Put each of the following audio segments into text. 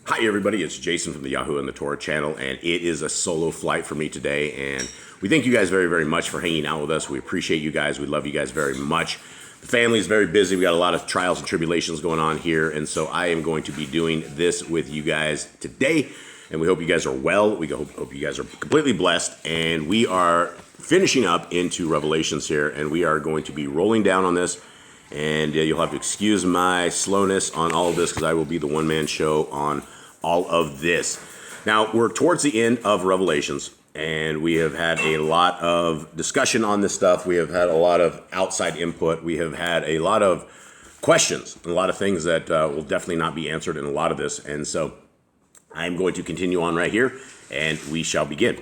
Hi everybody, it's Jason from the Yahoo and the Torah channel, and it is a solo flight for me today, and we thank you guys very, very much for hanging out with us. We appreciate you guys. We love you guys very much. The family is very busy. We got a lot of trials and tribulations going on here, and so I am going to be doing this with you guys today, and we hope you guys are well. We hope you guys are completely blessed, and we are finishing up into Revelations here, and we are going to be rolling down on this. And you'll have to excuse my slowness on all of this because I will be the one-man show on all of this. Now, we're towards the end of Revelations, and we have had a lot of discussion on this stuff. We have had a lot of outside input. We have had a lot of questions, and a lot of things that will definitely not be answered in a lot of this. And so I'm going to continue on right here, and we shall begin.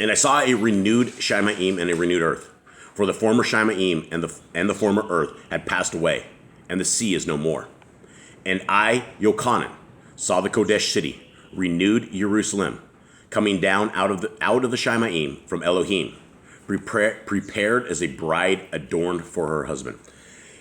And I saw a renewed Shemaim and a renewed earth. For the former Shemaim and the former earth had passed away, and the sea is no more. And I, Yochanan, saw the Kodesh city, renewed Jerusalem, coming down out of the Shemaim from Elohim, prepared as a bride adorned for her husband.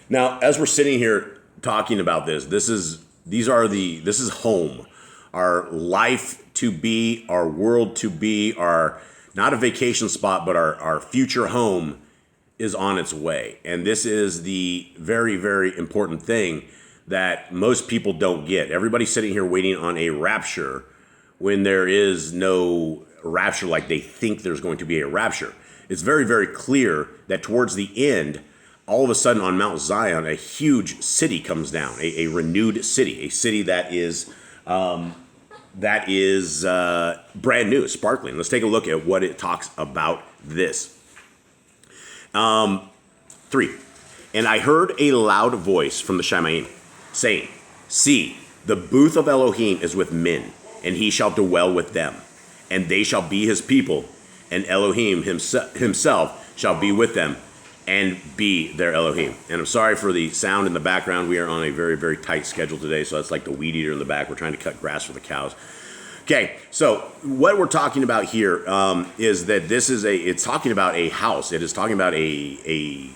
Now, as we're sitting here talking about this is home, our life to be, our world to be, our not a vacation spot, but our future home is on its way. And this is the very, very important thing that most people don't get. Everybody's sitting here waiting on a rapture when there is no rapture like they think there's going to be a rapture. It's very, very clear that towards the end, all of a sudden on Mount Zion, a huge city comes down, a renewed city, a city that is brand new, sparkling. Let's take a look at what it talks about this. 3. And I heard a loud voice from the Shemaim, saying, See, the booth of Elohim is with men, and he shall dwell with them, and they shall be his people, and Elohim himself shall be with them, and be their Elohim. And I'm sorry for the sound in the background. We are on a very, very tight schedule today, so that's like the weed eater in the back. We're trying to cut grass for the cows. Okay, so what we're talking about here is that it's talking about a house. It is talking about a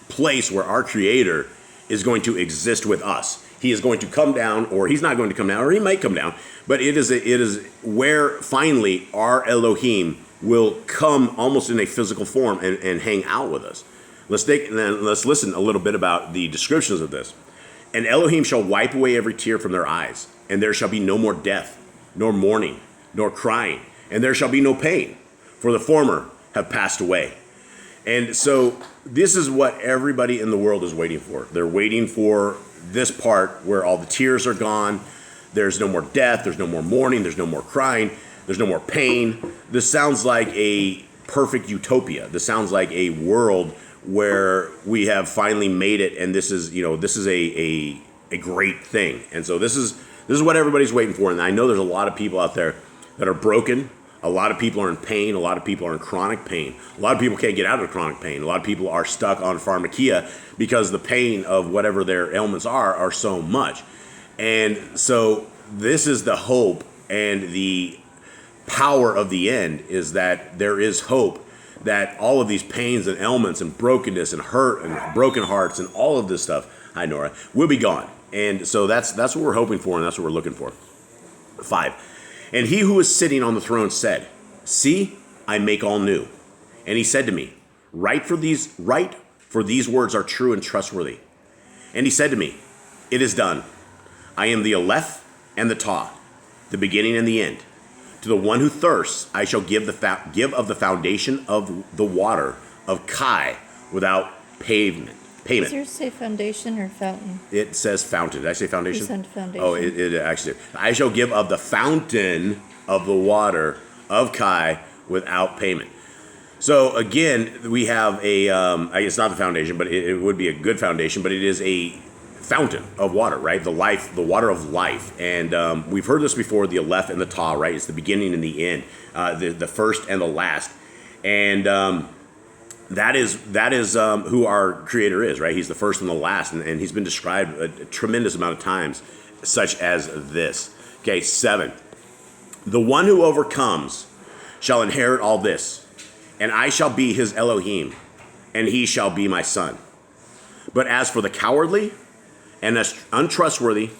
place where our Creator is going to exist with us. He is going to come down, or he's not going to come down, or he might come down, but it is where finally our Elohim will come almost in a physical form and hang out with us. Let's listen a little bit about the descriptions of this. And Elohim shall wipe away every tear from their eyes, and there shall be no more death, nor mourning, nor crying, and there shall be no pain, for the former have passed away. And so this is what everybody in the world is waiting for. They're waiting for this part where all the tears are gone. There's no more death. There's no more mourning. There's no more crying. There's no more pain. This sounds like a perfect utopia. This sounds like a world where we have finally made it, and this is a great thing. And so this is what everybody's waiting for. And I know there's a lot of people out there that are broken. A lot of people are in pain. A lot of people are in chronic pain. A lot of people can't get out of chronic pain. A lot of people are stuck on pharmakia because the pain of whatever their ailments are so much. And so this is the hope and the power of the end, is that there is hope that all of these pains and ailments and brokenness and hurt and broken hearts and all of this stuff, hi Nora, will be gone. And so that's what we're hoping for, and that's what we're looking for. 5. And he who is sitting on the throne said, See, I make all new. And he said to me, Write, for these words are true and trustworthy. And he said to me, It is done. I am the Aleph and the Tah, the beginning and the end. To the one who thirsts, I shall give of the foundation of the water of Kai without payment. Does yours say foundation or fountain? It says fountain. Did I say foundation? You said foundation. Oh, it actually did. I shall give of the fountain of the water of Kai without payment. So again, we have it's not the foundation, but it would be a good foundation, but it is a fountain of water, right? The water of life. And we've heard this before, the Aleph and the Tah, right? It's the beginning and the end, the first and the last. And that is who our Creator is, right? He's the first and the last, and he's been described a tremendous amount of times, such as this. Okay, 7. The one who overcomes shall inherit all this, and I shall be his Elohim, and he shall be my son. But as for the cowardly and untrustworthy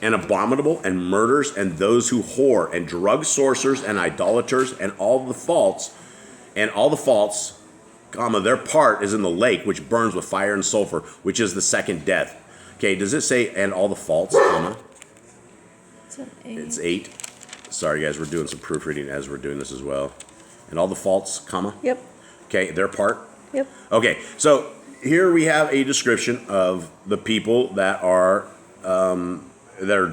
and abominable and murderers and those who whore and drug sorcerers and idolaters and all the faults, comma, their part is in the lake which burns with fire and sulfur, which is the second death. Okay, does it say and all the faults, comma? It's 8. Sorry guys, we're doing some proofreading as we're doing this as well. And all the faults, comma? Yep. Okay, their part? Yep. Okay, so here we have a description of the people that are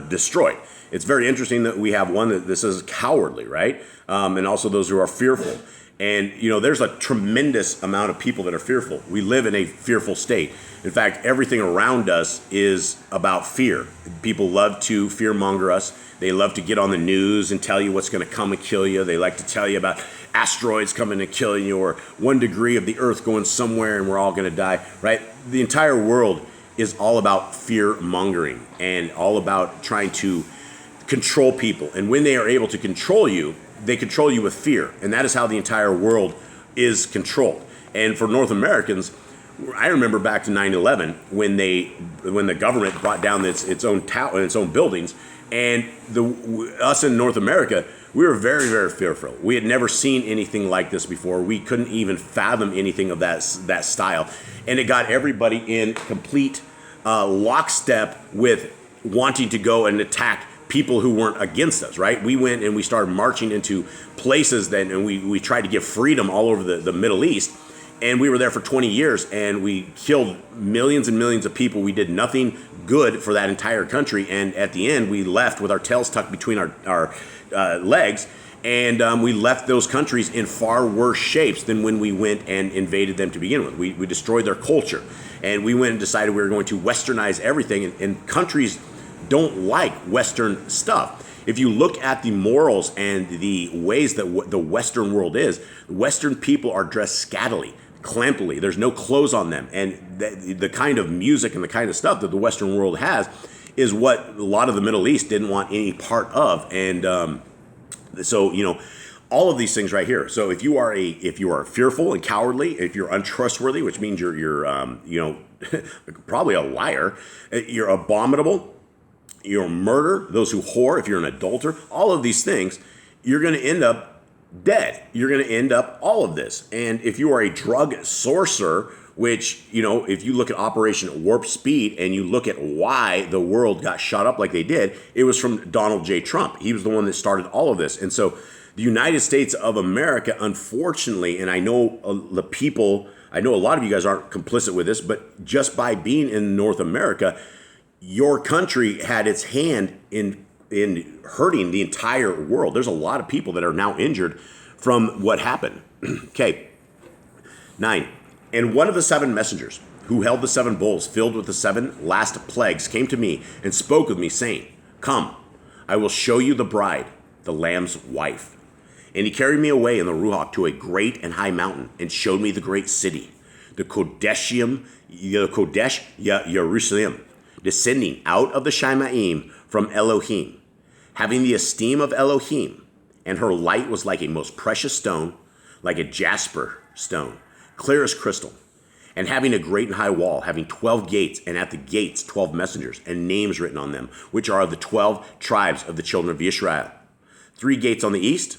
destroyed. It's very interesting that we have one that this is cowardly, right? And also those who are fearful. And, there's a tremendous amount of people that are fearful. We live in a fearful state. In fact, everything around us is about fear. People love to fearmonger us. They love to get on the news and tell you what's going to come and kill you. They like to tell you about asteroids coming and killing you, or 1 degree of the earth going somewhere and we're all going to die, right? The entire world is all about fear mongering and all about trying to control people. And when they are able to control you, they control you with fear. And that is how the entire world is controlled. And for North Americans, I remember back to 9/11 when the government brought down its own buildings, and us in North America, we were very, very fearful. We had never seen anything like this before. We couldn't even fathom anything of that style. And it got everybody in complete lockstep with wanting to go and attack people who weren't against us, right? We went and we started marching into places then, and we tried to give freedom all over the Middle East. And we were there for 20 years, and we killed millions and millions of people. We did nothing good for that entire country. And at the end, we left with our tails tucked between our legs. And we left those countries in far worse shapes than when we went and invaded them to begin with. We destroyed their culture. And we went and decided we were going to westernize everything. And countries don't like Western stuff. If you look at the morals and the ways that the Western world is, Western people are dressed scattily, clampily. There's no clothes on them. And the kind of music and the kind of stuff that the Western world has is what a lot of the Middle East didn't want any part of. And so, all of these things right here. So if you are fearful and cowardly, if you're untrustworthy, which means you're probably a liar, you're abominable, you're a murderer, those who whore, if you're an adulterer, all of these things, you're going to end up dead. You're going to end up all of this. And if you are a drug sorcerer, which, if you look at Operation Warp Speed and you look at why the world got shot up like they did, it was from Donald J. Trump. He was the one that started all of this. And so the United States of America, unfortunately, and I know a lot of you guys aren't complicit with this, but just by being in North America, your country had its hand in hurting the entire world. There's a lot of people that are now injured from what happened. Okay. 9. And one of the 7 messengers who held the 7 bowls filled with the 7 last plagues came to me and spoke with me, saying, "Come, I will show you the bride, the Lamb's wife." And he carried me away in the Ruach to a great and high mountain and showed me the great city, the Kodesh Jerusalem, descending out of the Shemaim from Elohim, having the esteem of Elohim, and her light was like a most precious stone, like a jasper stone, clear as crystal, and having a great and high wall, having 12 gates, and at the gates 12 messengers, and names written on them, which are of the 12 tribes of the children of Israel. 3 gates on the east,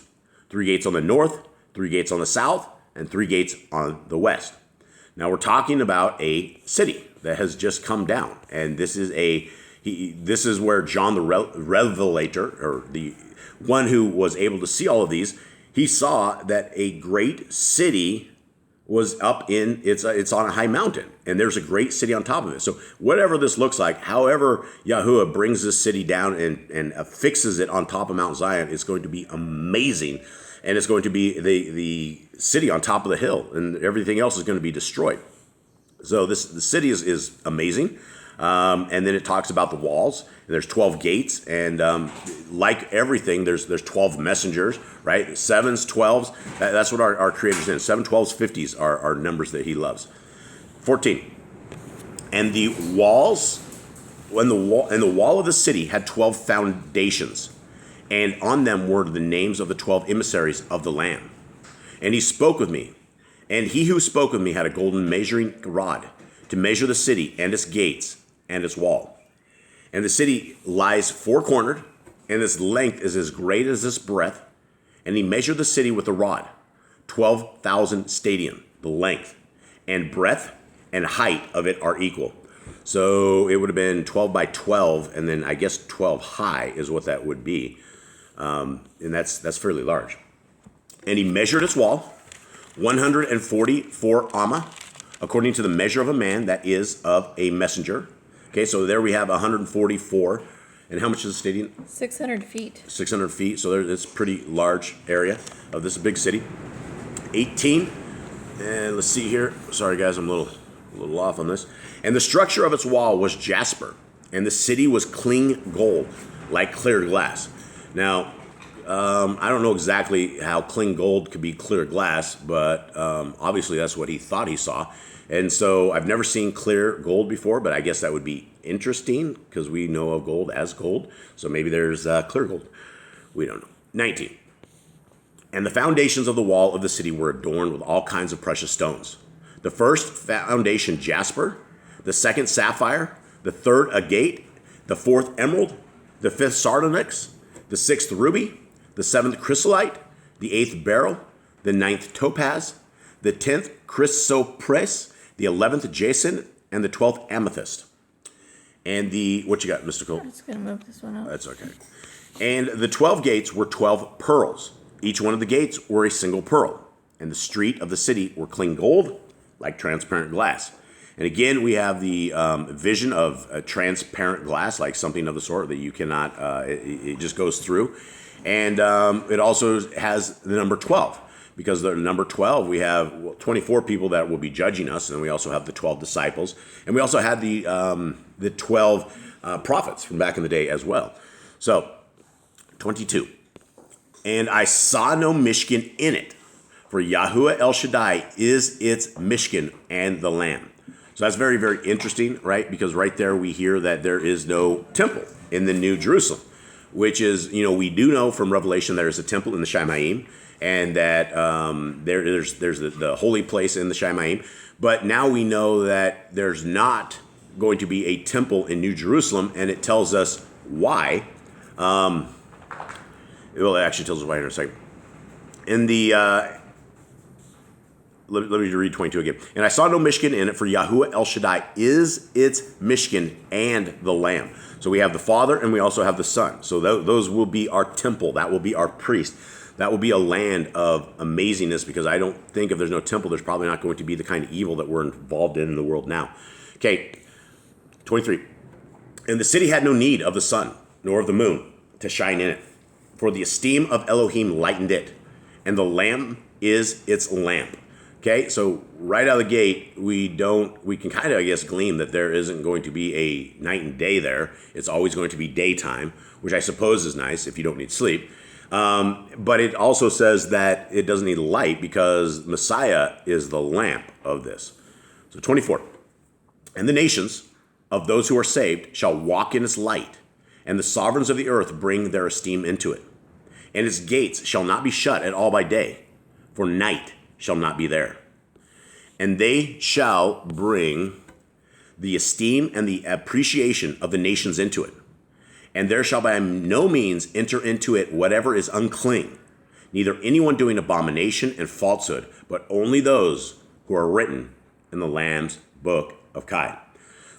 3 gates on the north, 3 gates on the south, and 3 gates on the west. Now we're talking about a city that has just come down, and this is where John the Revelator, or the one who was able to see all of these, he saw that a great city was up in it's on a high mountain, and there's a great city on top of it. So whatever this looks like, however Yahuwah brings this city down and affixes it on top of Mount Zion, it's going to be amazing, and it's going to be the city on top of the hill, and everything else is going to be destroyed. So the city is amazing. And then it talks about the walls, and there's 12 gates, and like everything, there's 12 messengers, right? 7s, 12s, that's what our Creator's in. 7, 12s, 50s are numbers that he loves. 14. And the walls, and the wall of the city had 12 foundations, and on them were the names of the 12 emissaries of the Lamb. And he spoke with me, and he who spoke with me had a golden measuring rod to measure the city and its gates and its wall. And the city lies four-cornered, and its length is as great as its breadth. And he measured the city with a rod, 12,000 stadium, the length, and breadth and height of it are equal. So it would have been 12 by 12, and then I guess 12 high is what that would be. And that's fairly large. And he measured its wall, 144 amma, according to the measure of a man, that is of a messenger. Okay, so there we have 144. And how much is the stadium? 600 feet. 600 feet. So it's a pretty large area of this big city. 18. And let's see here. Sorry, guys, I'm a little off on this. And the structure of its wall was jasper, and the city was clean gold, like clear glass. Now, I don't know exactly how clean gold could be clear glass, but obviously that's what he thought he saw. And so I've never seen clear gold before, but I guess that would be interesting because we know of gold as gold. So maybe there's clear gold. We don't know. 19. And the foundations of the wall of the city were adorned with all kinds of precious stones. The first foundation, jasper. The second, sapphire. The third, agate. The fourth, emerald. The fifth, sardonyx. The sixth, ruby. The seventh, chrysolite. The eighth, beryl. The ninth, topaz. The 10th, chrysoprase. The 11th, jacinth. And the 12th, amethyst. And what you got, Mr. Cole? I'm just going to move this one up. That's okay. And the 12 gates were 12 pearls. Each one of the gates were a single pearl. And the street of the city were clean gold, like transparent glass. And again, we have the vision of a transparent glass, like something of the sort that you cannot, it just goes through. And it also has the number 12. Because the number 12, we have 24 people that will be judging us, and we also have the 12 disciples, and we also had the 12 prophets from back in the day as well. So, 22. And I saw no Mishkan in it, for Yahuwah El Shaddai is its Mishkan and the Lamb. So that's very, very interesting, right? Because right there we hear that there is no temple in the New Jerusalem, which is, we do know from Revelation there is a temple in the Shamayim, and that there's the holy place in the Shamayim. But now we know that there's not going to be a temple in New Jerusalem, and it tells us why. Well, it actually tells us why in a second. In the, let me read 22 again. And I saw no Mishkan in it, for Yahuwah El Shaddai is its Mishkan and the Lamb. So we have the Father, and we also have the Son. So those will be our temple. That will be our priest. That will be a land of amazingness, because I don't think if there's no temple, there's probably not going to be the kind of evil that we're involved in the world now. Okay, 23. And the city had no need of the sun, nor of the moon, to shine in it, for the esteem of Elohim lightened it, and the Lamb is its lamp. Okay, so right out of the gate, we can kind of, I guess, glean that there isn't going to be a night and day there. It's always going to be daytime, which I suppose is nice if you don't need sleep. But it also says that it doesn't need light because Messiah is the lamp of this. So 24. And the nations of those who are saved shall walk in its light, and the sovereigns of the earth bring their esteem into it. And its gates shall not be shut at all by day, for night shall not be there. And they shall bring the esteem and the appreciation of the nations into it. And there shall by no means enter into it whatever is unclean, neither anyone doing abomination and falsehood, but only those who are written in the Lamb's book of Kai.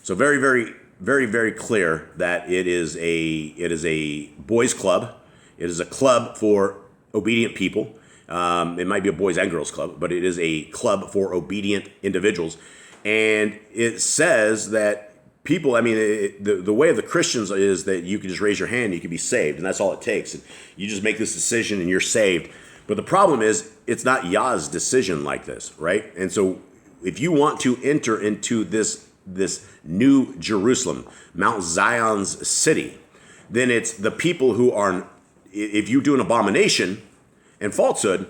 So very, very, very, very clear that it is a boys' club. It is a club for obedient people. It might be a boys and girls club, but it is a club for obedient individuals. And it says that people, the way of the Christians is that you can just raise your hand, you can be saved, and that's all it takes. And you just make this decision and you're saved. But the problem is, it's not Yah's decision like this, right? And so if you want to enter into this new Jerusalem, Mount Zion's city, then it's the people who are, if you do an abomination and falsehood,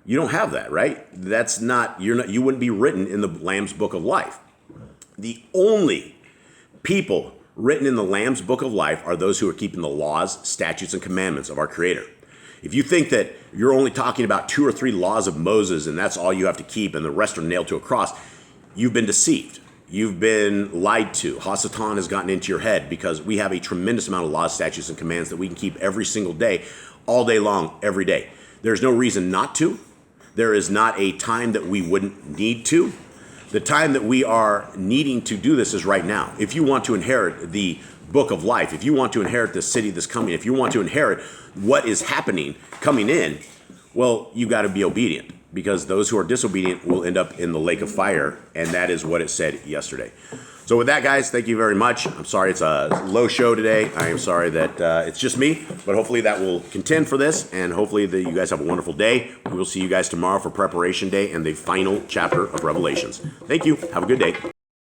you don't have that, right? You wouldn't be written in the Lamb's book of life. The only people written in the Lamb's book of life are those who are keeping the laws, statutes, and commandments of our Creator. If you think that you're only talking about 2 or 3 laws of Moses and that's all you have to keep and the rest are nailed to a cross, you've been deceived. You've been lied to. Hasatan has gotten into your head because we have a tremendous amount of laws, statutes, and commands that we can keep every single day, all day long, every day. There's no reason not to. There is not a time that we wouldn't need to. The time that we are needing to do this is right now. If you want to inherit the book of life, if you want to inherit the city that's coming, if you want to inherit what is happening, coming in, well, you got to be obedient, because those who are disobedient will end up in the lake of fire, and that is what it said yesterday. So with that, guys, thank you very much. I'm sorry it's a low show today. I am sorry that it's just me, but hopefully that will contend for this, and hopefully that you guys have a wonderful day. We will see you guys tomorrow for preparation day and the final chapter of Revelations. Thank you. Have a good day.